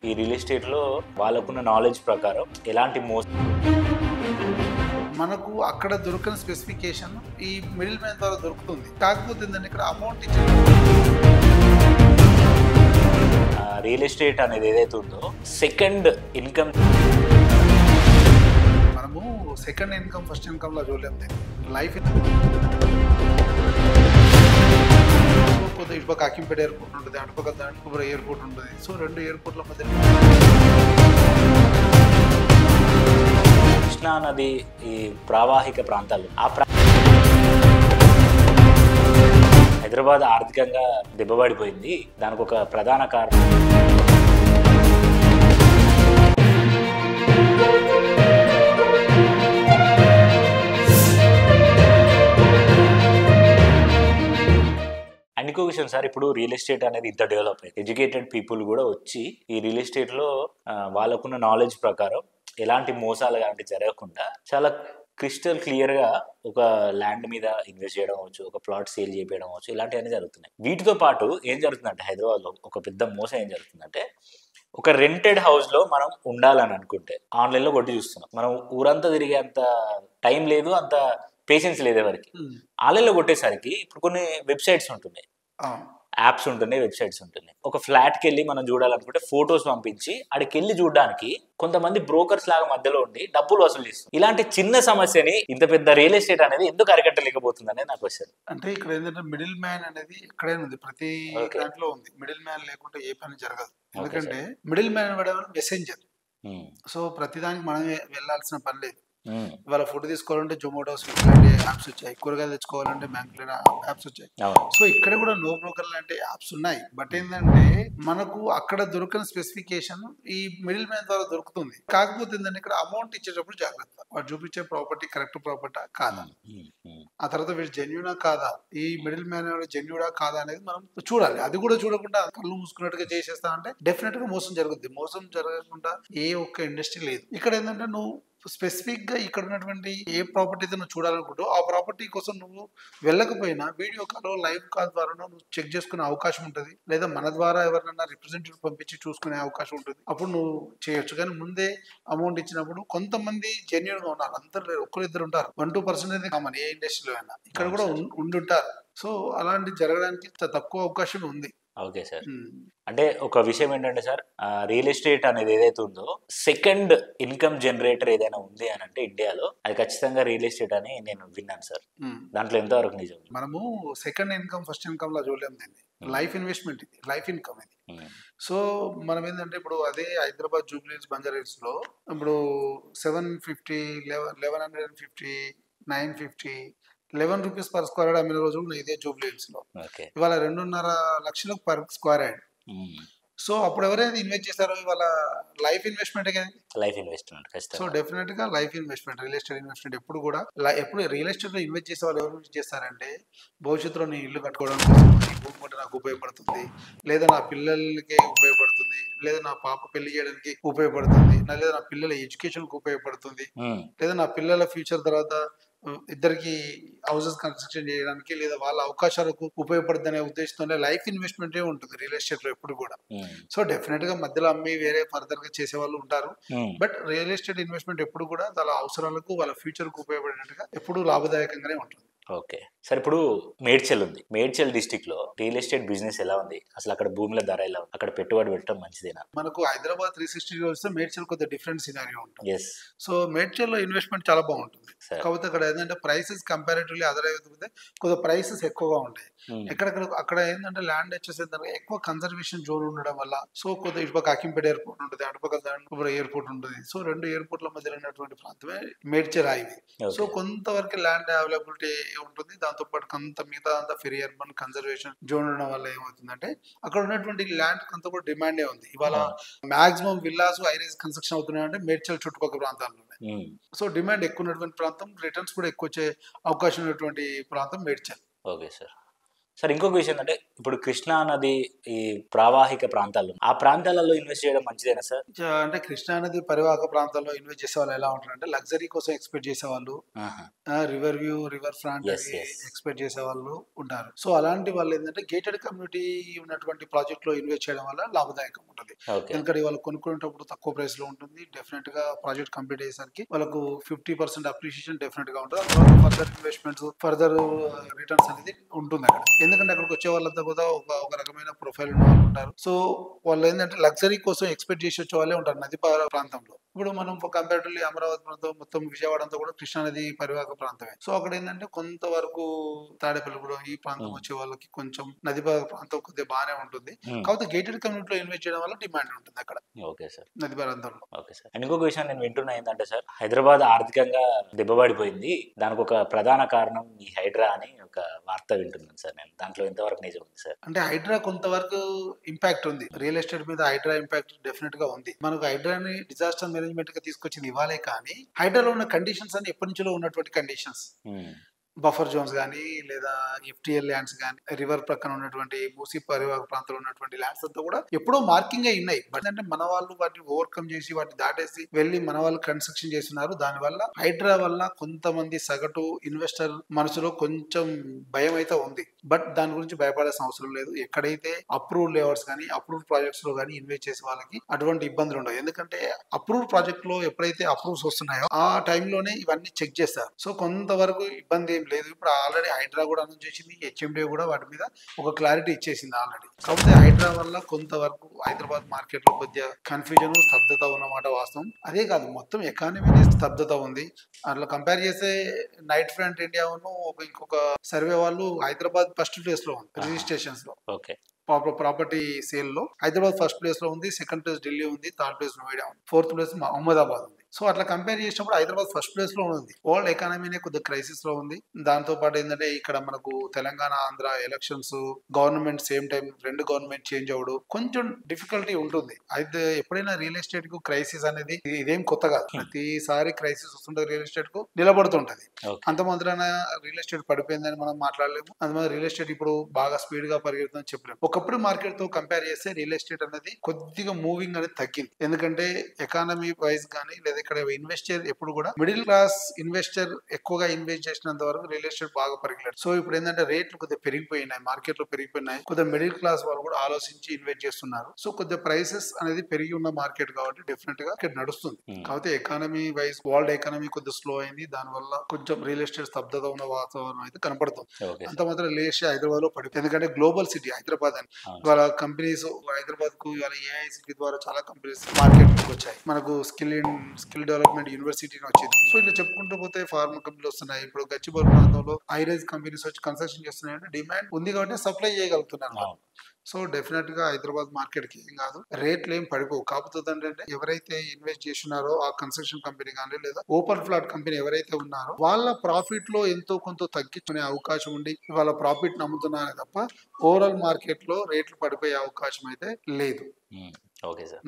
ఈ రియల్ ఎస్టేట్లో వాళ్ళకున్న నాలెడ్జ్ ప్రకారం ఎలాంటి మనకు అక్కడ దొరకని స్పెసిఫికేషన్ ఈ మిడిల్ మ్యాన్ ద్వారా దొరుకుతుంది. కాకపోతే ఏంటంటే ఇక్కడ అమౌంట్ ఇచ్చే రియల్ ఎస్టేట్ అనేది ఏదైతే ఉందో సెకండ్ ఇన్కమ్, మనము సెకండ్ ఇన్కమ్ ఫస్ట్ ఇన్కమ్ లా చూడలేము. లైఫ్ ఇటుపక్క అకింపేట ఎయిర్పోర్ట్ ఉంటుంది, అటుపక్క దాంట్లో ఎయిర్పోర్ట్ ఉంటుంది. సో రెండు ఎయిర్పోర్ట్ల మధ్య కృష్ణా నది ఈ ప్రవాహిక ప్రాంతాలు హైదరాబాద్ ఆర్థికంగా దెబ్బపడిపోయింది. దానికి ఒక ప్రధాన కారణం ఇంకో విషయం సార్, ఇప్పుడు రియల్ ఎస్టేట్ అనేది ఇంత డెవలప్ అయింది, ఎడ్యుకేటెడ్ పీపుల్ కూడా వచ్చి ఈ రియల్ ఎస్టేట్లో వాళ్ళకున్న నాలెడ్జ్ ప్రకారం ఎలాంటి మోసాలు అలాంటివి జరగకుండా చాలా క్రిస్టల్ క్లియర్గా ఒక ల్యాండ్ మీద ఇన్వెస్ట్ చేయడం అవచ్చు, ఒక ప్లాట్ సేల్ చేయడం అవచ్చు, ఇలాంటివన్నీ జరుగుతున్నాయి. వీటితో పాటు ఏం జరుగుతుందంటే హైదరాబాద్లో ఒక పెద్ద మోసం ఏం జరుగుతుందంటే, ఒక రెంటెడ్ హౌస్లో మనం ఉండాలని అనుకుంటే ఆన్లైన్లో కొట్టి చూస్తున్నాం. మనం ఊరంతా తిరిగే అంత టైం లేదు, అంత పేషెన్స్ లేదు ఎవరికి. ఆన్లైన్లో కొట్టేసరికి ఇప్పుడు కొన్ని వెబ్సైట్స్ ఉంటున్నాయి, యాప్స్ ఉంటున్నాయి, వెబ్సైట్స్ ఉంటున్నాయి. ఒక ఫ్లాట్కి వెళ్ళి మనం చూడాలనుకుంటే ఫొటోస్ పంపించి అక్కడికి వెళ్ళి చూడడానికి కొంతమంది బ్రోకర్స్ లాగా మధ్యలో ఉండి డబ్బులు వసూలు చేస్తారు. ఇలాంటి చిన్న సమస్యని ఇంత పెద్ద రియల్ ఎస్టేట్ అనేది ఎందుకు అరికట్టలేకపోతుంది అనేది నాకు క్వశ్చన్. అంటే ఇక్కడ ఏంటంటే మిడిల్ మ్యాన్ అనేది ఎక్కడైనా ఉంది, ప్రతి దాంట్లో ఉంది. మిడిల్ మ్యాన్ లేకుంటే ఏ పని జరగదు. ఎందుకంటే మిడిల్ మ్యాన్ మెసెంజర్. సో ప్రతిదానికి మనమే వెళ్ళాల్సిన పని లేదు. ఇవాళ ఫుడ్ తీసుకోవాలంటే జొమాటో, స్విగ్గీ యాప్స్ వచ్చాయి. కూరగాయలు తెచ్చుకోవాలంటే బ్యాంకులో యాప్స్ వచ్చాయి. సో ఇక్కడ కూడా నో బ్రోకర్ లాంటి యాప్స్ ఉన్నాయి. బట్ ఏంటంటే మనకు అక్కడ దొరకని స్పెసిఫికేషన్ ఈ మిడిల్ మ్యాన్ ద్వారా దొరుకుతుంది. కాకపోతే ఏంటంటే ఇక్కడ అమౌంట్ ఇచ్చేటప్పుడు జాగ్రత్త. వాడు చూపించే ప్రాపర్టీ కరెక్ట్ ప్రాపర్టీ కాదా, ఆ తర్వాత వీడు జెన్యునా కాదా, ఈ మిడిల్ మ్యాన్ జెన్యుడా కాదా అనేది మనం చూడాలి. అది కూడా చూడకుండా కళ్ళు మూసుకున్నట్టుగా చేసేస్తా అంటే డెఫినెట్ గా మోసం జరుగుద్ది. మోసం జరగకుండా ఏ ఒక్క ఇండస్ట్రీ లేదు. ఇక్కడ ఏంటంటే నువ్వు స్పెసిఫిక్ గా ఇక్కడ ఉన్నటువంటి ఏ ప్రాపర్టీ అయితే నువ్వు చూడాలనుకుంటూ ఆ ప్రాపర్టీ కోసం నువ్వు వెళ్ళకపోయినా వీడియో కాల్, లైవ్ కాల్ ద్వారా నువ్వు చెక్ చేసుకునే అవకాశం ఉంటుంది. లేదా మన ద్వారా ఎవరినైనా రిప్రజెంటేటివ్ పంపించి చూసుకునే అవకాశం ఉంటుంది. అప్పుడు నువ్వు చేయొచ్చు. కానీ ముందే అమౌంట్ ఇచ్చినప్పుడు కొంతమంది జెన్యున్ గా ఉన్నారు, అందరు లేరు, ఒక్కరిద్దరు ఉంటారు. 1-2% కామన్ ఏ ఇండస్ట్రీలో అయినా. ఇక్కడ కూడా ఉండుంటారు. సో అలాంటి జరగడానికి తక్కువ అవకాశం ఉంది. Okay sir. అంటే ఒక విషయం ఏంటంటే సార్, రియల్ ఎస్టేట్ అనేది ఏదైతే ఉందో సెకండ్ ఇన్కమ్ జనరేటర్ ఏదైనా ఉంది అని అంటే ఇండియాలో అది ఖచ్చితంగా రియల్ ఎస్టేట్ అని నేను విన్నాను సార్. దాంట్లో ఎంతవరకు నిజం? మనము సెకండ్ ఇన్కమ్ ఫస్ట్ ఇన్కమ్ లా చూడలేము దీన్ని. లైఫ్ ఇన్వెస్ట్మెంట్ ఇది, లైఫ్ ఇన్కమ్ ఇది. సో మనం ఏంటంటే ఇప్పుడు అదే హైదరాబాద్ జూబ్లీహిల్స్, బంజారాహిల్స్ లో ఇప్పుడు 750, 1150, 950, 11 రూపీస్ పర్ స్క్వేర్ యార్డ్ అమ్మిన రోజులు ఇదే జూబ్లీహిల్స్ లో. ఇవాళ 2.5 లక్షలకు పర్ స్క్వేర్ యార్డ్. సో అప్పుడు ఎవరైతే ఇన్వెస్ట్ చేస్తారో ఇవాళ లైఫ్ ఇన్వెస్ట్మెంట్ కదా, లైఫ్ ఇన్వెస్ట్మెంట్. సో డెఫినెట్ గా life investment, real estate investment ఎప్పుడు కూడా ఎప్పుడు రియల్ ఎస్టేట్ లో ఇన్వెస్ట్ చేసే వాళ్ళు ఎవరు ఇన్వెస్ట్ చేస్తారంటే భవిష్యత్తులో నీ ఇల్లు కట్టుకోవడం కోసం, ఈ భూమి కొంటే నాకు ఉపయోగపడుతుంది, లేదా నా పిల్లలకి ఉపయోగపడుతుంది, లేదా నా పాప పెళ్లి చేయడానికి ఉపయోగపడుతుంది, లేదా నా పిల్లల ఎడ్యుకేషన్ కు ఉపయోగపడుతుంది, లేదా నా పిల్లల ఫ్యూచర్ తర్వాత ఇద్దరికి హౌసెస్ కన్స్ట్రక్షన్ చేయడానికి లేదా వాళ్ళ అవకాశాలకు ఉపయోగపడుతుంది అనే ఉద్దేశంతోనే లైఫ్ ఇన్వెస్ట్మెంటే ఉంటుంది రియల్ ఎస్టేట్ లో ఎప్పుడు కూడా. సో డెఫినెట్ గా మధ్యలో అమ్మి వేరే ఫర్దర్ గా చేసే వాళ్ళు ఉంటారు. బట్ రియల్ ఎస్టేట్ ఇన్వెస్ట్మెంట్ ఎప్పుడు కూడా వాళ్ళ అవసరాలకు, వాళ్ళ ఫ్యూచర్ కు ఉపయోగపడినట్టుగా ఎప్పుడు లాభదాయకంగానే ఉంటుంది. Okay sir. ఇప్పుడు మేడ్చల్ ఉంది, మేడ్చల్ డిస్ట్రిక్ట్ లో రియల్ ఎస్టేట్ బిజినెస్ ఎలా ఉంది అసలు? అక్కడ భూముల ధర ఎలా ఉంది? అక్కడ పెట్టుబడి పెట్టడం మంచిదేనా? మనకు హైదరాబాద్ 360 వస్తే మేడ్చల్ కొద్దిగా డిఫరెంట్ సినారియో ఉంటుంది. సో మేడ్చల్ లో ఇన్వెస్ట్మెంట్ చాలా బాగుంటుంది. కాకపోతే అక్కడ ఏంటంటే ప్రైసెస్ కంపారిటివ్లీ అదర్ అయితే కొద్దిగా ప్రైసెస్ ఎక్కువగా ఉంటాయి. అక్కడ ఏంటంటే ల్యాండ్ వచ్చేసి ఎక్కువ కన్జర్వేషన్ జోన్ ఉండడం వల్ల సో కొద్దిగా ఇటుపక్క అకింపేట ఎయిర్పోర్ట్ ఉంటుంది, అటుపక్క దాంట్లో ఎయిర్పోర్ట్ ఉంటుంది. సో రెండు ఎయిర్పోర్ట్ల మధ్యలో ఉన్నటువంటి ప్రాంతమే మేడ్చల్ హైవే. సో కొంతవరకు ల్యాండ్ అవైలబిలిటీ ఉంటుంది. దాంతో పాటు కొంత మిగతా అంతా ఫెరీ అర్బన్ కన్జర్వేషన్ జోన్ ఉండడం వల్ల ఏమవుతుందంటే అక్కడ ఉన్నటువంటి ల్యాండ్ అంతా కూడా డిమాండే ఉంది. ఇవాళ మాక్సిమం విల్లాస్, హైరైజ్ కన్స్ట్రక్షన్ అవుతున్నాయంటే మేడ్చల్ చుట్టుపక్కల ప్రాంతాల్లోనే. సో డిమాండ్ ఎక్కువ ఉన్నటువంటి ప్రాంతం, రిటర్న్స్ కూడా ఎక్కువ వచ్చే అవకాశం ఉన్నటువంటి ప్రాంతం మేడ్చల్. Okay sir. సార్ ఇంకొక విషయం అంటే ఇప్పుడు కృష్ణా నది ఈ ప్రవాహిక ప్రాంతాలు ఆ ప్రాంతాలలో ఇన్వెస్ట్ చేయడం మంచిదేనా సార్? అంటే కృష్ణా నది పరివాహక ప్రాంతాల్లో ఇన్వెస్ట్ చేసే వాళ్ళు ఎలా ఉంటారంటే లగ్జరీ కోసం ఎక్స్పెక్ట్ చేసేవాళ్ళు, రివర్ వ్యూ, రివర్ ఫ్రంట్ ఎస్ అని ఎస్ ఎక్స్పెక్ట్ చేసే వాళ్ళు ఉంటారు. సో అలాంటి వాళ్ళు ఏంటంటే గేటెడ్ కమ్యూనిటీ ఉన్నటువంటి ప్రాజెక్ట్ లో ఇన్వెస్ట్ చేయడం వల్ల లాభదాయకం ఉంటుంది. ఓకే ఎందుకంటే వాళ్ళు కొనుక్కునేటప్పుడు తక్కువ ప్రైస్ లో ఉంటుంది. డెఫినెట్ గా ప్రాజెక్ట్ కంప్లీట్ అయ్యేసరికి వాళ్ళకు 50% అప్రిషియేషన్ డెఫినెట్ గా ఉంటుంది. తర్వాత ఫర్దర్ ఇన్వెస్ట్మెంట్స్, ఫర్దర్ రిటర్న్స్ అనేది ఉంటుంది అక్కడ. ఎందుకంటే అక్కడికి వచ్చే వాళ్ళంతా కూడా ఒక రకమైన ప్రొఫైల్ ఉన్న వాళ్ళు ఉంటారు. సో వాళ్ళు ఏంటంటే లగ్జరీ కోసం ఎక్స్పెక్ట్ చేసి వచ్చే వాళ్ళే ఉంటారు నది ప్రాంతంలో. ఇప్పుడు మనం కంపారిటివ్లీ అమరావతి ప్రాంతం, మొత్తం విజయవాడ అంతా కూడా కృష్ణానది పరివాహక ప్రాంతమే. సో అక్కడ ఏంటంటే కొంతవరకు తాడేపల్లిగూడెం ఈ ప్రాంతం వచ్చే వాళ్ళకి కొంచెం నది పరివాహక ప్రాంతం కొద్దిగా బాగానే ఉంటుంది. కాకపోతే గేటెడ్ కమ్యూనిటీలో ఇన్వెస్ట్ చేయడం వల్ల డిమాండ్ ఉంటుంది అక్కడ ఓకే సార్ నది ప్రాంతంలో. Okay sir. అండ్ ఇంకొక విషయం నేను వింటున్నా ఏంటంటే సార్, హైదరాబాద్ ఆర్థికంగా దెబ్బపడిపోయింది, దానికి ఒక ప్రధాన కారణం ఈ హైడ్రా అని ఒక వార్త వింటున్నాను సార్ నేను. దాంట్లో ఎంతవరకు నిజం ఉంది సార్? అంటే హైడ్రా కొంతవరకు ఇంపాక్ట్ ఉంది, రియల్ ఎస్టేట్ మీద హైడ్రా ఇంపాక్ట్ డెఫినెట్ గా ఉంది. మనకు హైడ్రాని డిజాస్టర్ మేనేజ్మెంట్ గా తీసుకొచ్చింది ఇవ్వాలే, కానీ హైడ్రాలో ఉన్న కండిషన్స్ అని ఎప్పటి నుంచో ఉన్నటువంటి కండిషన్స్, బఫర్ జోన్స్ కానీ లేదా ఎఫ్టిఎల్ ల్యాండ్స్ కానీ, రివర్ ప్రక్కన ఉన్నటువంటి మూసీ పరివాహక ప్రాంతంలో ఉన్నటువంటి ల్యాండ్స్ అంతా కూడా ఎప్పుడో మార్కింగ్ అయి ఉన్నాయి. బట్ అంటే మన వాళ్ళు వాటిని ఓవర్కమ్ చేసి వాటిని దాటేసి వెళ్ళి మన వాళ్ళు కన్స్ట్రక్షన్ చేస్తున్నారు. దానివల్ల హైడ్రా వల్ల కొంతమంది సగటు ఇన్వెస్టర్ మనసులో కొంచెం భయం అయితే ఉంది. బట్ దాని గురించి భయపడాల్సిన అవసరం లేదు. ఎక్కడైతే అప్రూవ్డ్ లేఅవుట్స్ కానీ అప్రూవ్డ్ ప్రాజెక్ట్స్ లో కానీ ఇన్వెస్ట్ చేసే వాళ్ళకి అటువంటి ఇబ్బందులు ఉండవు. ఎందుకంటే అప్రూవ్డ్ ప్రాజెక్ట్ లో ఎప్పుడైతే అప్రూవ్స్ వస్తున్నాయో ఆ టైంలోనే ఇవన్నీ చెక్ చేస్తారు. సో కొంతవరకు ఇబ్బంది ఏం లేదు. ఇప్పుడు ఆల్రెడీ హైడ్రా కూడా అనౌన్స్ చేసింది, హెచ్ఎండి కూడా వాటి మీద ఒక క్లారిటీ ఇచ్చేసింది ఆల్రెడీ. కాకపోతే హైడ్రా వల్ల కొంతవరకు హైదరాబాద్ మార్కెట్ లో కొద్దిగా కన్ఫ్యూజన్, స్తబ్దత ఉన్నమాట వాస్తవం. అదే కాదు, మొత్తం ఎకానమీనే స్తబ్దత ఉంది. అట్లా కంపేర్ చేస్తే నైట్ ఫ్రంట్ ఇండియా ఇంకొక సర్వే వాళ్ళు హైదరాబాద్ ఫస్ట్ ప్లేస్ లో ఉంది రిజిస్ట్రేషన్స్ లో. ఓకే ప్రాపర్టీ సేల్ లో హైదరాబాద్ ఫస్ట్ ప్లేస్ లో ఉంది, సెకండ్ ప్లేస్ ఢిల్లీ ఉంది, థర్డ్ ప్లేస్ నోయిడా ఉంది, ఫోర్త్ ప్లేస్ అహ్మదాబాద్ ఉంది. సో అట్లా కంపేర్ చేసినప్పుడు హైదరాబాద్ ఫస్ట్ ప్లేస్ లో ఉంది. వరల్డ్ ఎకానమీనే కొద్దిగా క్రైసిస్ లో ఉంది. దాంతో పాటు ఏంటంటే ఇక్కడ మనకు Telangana Andhra elections, government same time రెండు గవర్నమెంట్ చేంజ్ అవ్వడం కొంచెం డిఫికల్టీ ఉంటుంది. అయితే ఎప్పుడైనా రియల్ ఎస్టేట్ కు క్రైసిస్ అనేది ఇదేం కొత్త కాదు. ప్రతిసారి క్రైసిస్ వస్తుంటది, రియల్ ఎస్టేట్ కు నిలబడుతుంటది. అంత మాత్రాన రియల్ ఎస్టేట్ పడిపోయిందని మనం మాట్లాడలేము. అందువల్ల రియల్ ఎస్టేట్ ఇప్పుడు బాగా స్పీడ్ గా పరిగెడుతుందని చెప్పలేము. ఒకప్పుడు మార్కెట్ తో కంపేర్ చేస్తే రియల్ ఎస్టేట్ అనేది కొద్దిగా మూవింగ్ అనేది తగ్గింది. ఎందుకంటే ఎకానమీ వైజ్ కానీ లేదా ఇక్కడ ఇన్వెస్టర్ ఎప్పుడు కూడా మిడిల్ క్లాస్ ఇన్వెస్టర్ ఎక్కువగా ఇన్వెస్ట్ చేసినంత వరకు రియల్ ఎస్టేట్ బాగా పెరిగలేదు. సో ఇప్పుడు ఏంటంటే రేట్లు కొద్దిగా పెరిగిపోయినాయి, మార్కెట్ లో పెరిగిపోయినాయి. కొద్దిగా మిడిల్ క్లాస్ వాళ్ళు కూడా ఆలోచించి ఇన్వెస్ట్ చేస్తున్నారు. సో కొద్దిగా ప్రైసెస్ అనేది పెరిగి ఉన్న మార్కెట్ కాబట్టి డెఫినెట్ గా ఇక్కడ నడుస్తుంది. కాకపోతే ఎకానమీ వైజ్ వరల్డ్ ఎకానమీ కొద్దిగా స్లో అయింది. దానివల్ల కొంచెం రియల్ ఎస్టేట్ స్తబ్దత ఉన్న వాతావరణం అయితే కనపడుతుంది. అంత మాత్రం రియల్ ఎస్టేట్ హైదరాబాద్ లో పడిపోయింది. ఎందుకంటే గ్లోబల్ సిటీ హైదరాబాద్ అని ఇవాళ కంపెనీస్ హైదరాబాద్ కు ఇవాళ ఏఐసిటీ ద్వారా చాలా కంపెనీస్ మార్కెట్ లోకి వచ్చాయి. మనకు స్కిల్ డెవలప్మెంట్ యూనివర్సిటీ వచ్చింది. సో ఇట్లా చెప్పుకుంటూ పోతే ఫార్మా కంపెనీలు వస్తున్నాయి. ఇప్పుడు గచ్చిబౌలి ప్రాంతంలో హైరైజ్ కంపెనీస్ వచ్చి కన్స్ట్రక్షన్ చేస్తున్నాయంటే డిమాండ్ ఉంది కాబట్టి సప్లై చేయగలుగుతున్నారు. సో డెఫినెట్ గా హైదరాబాద్ మార్కెట్ కి ఏం కాదు, రేట్లు ఏం పడిపోవు. కాకపోతే ఏంటంటే ఎవరైతే ఇన్వెస్ట్ చేస్తున్నారో ఆ కన్స్ట్రక్షన్ కంపెనీ కానీ లేదా ఓపెన్ ఫ్లాట్ కంపెనీ ఎవరైతే ఉన్నారో వాళ్ళ ప్రాఫిట్ లో ఎంతో కొంత తగ్గించుకునే అవకాశం ఉండి వాళ్ళ ప్రాఫిట్ నమ్ముతున్నారే తప్ప ఓవరాల్ మార్కెట్ లో రేట్లు పడిపోయే అవకాశం అయితే లేదు. Okay sir.